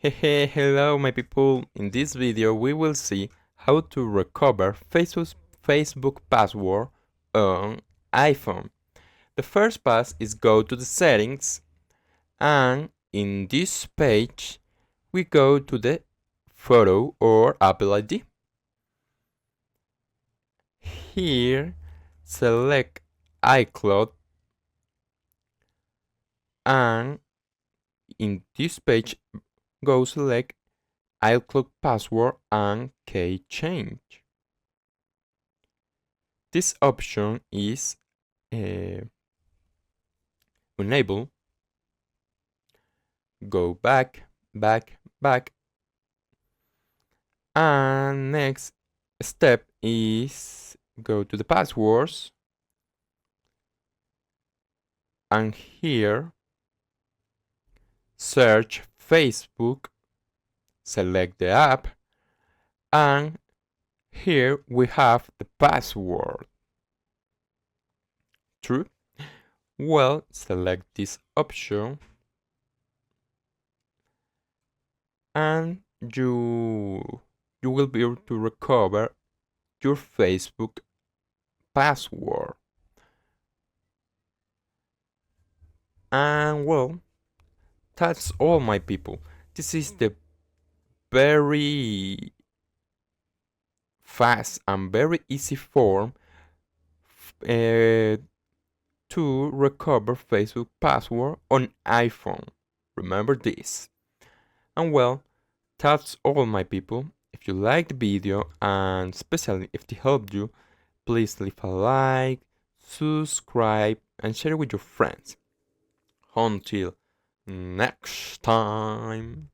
Hey, hello my people. In this video we will see how to recover Facebook password on iPhone. The first pass is go to the settings, and in this page we go to the photo or Apple ID. Here select iCloud, and in this page go select iCloud password and key change. This option is enable. Go back, and next step is go to the passwords, and here search Facebook, select the app, and here we have the password. True? Well, select this option and you will be able to recover your Facebook password. And well, that's all my people. This is the very fast and very easy form to recover Facebook password on iPhone. Remember this. And well, that's all my people. If you liked the video and especially if it helped you, please leave a like, subscribe and share with your friends. Until next time.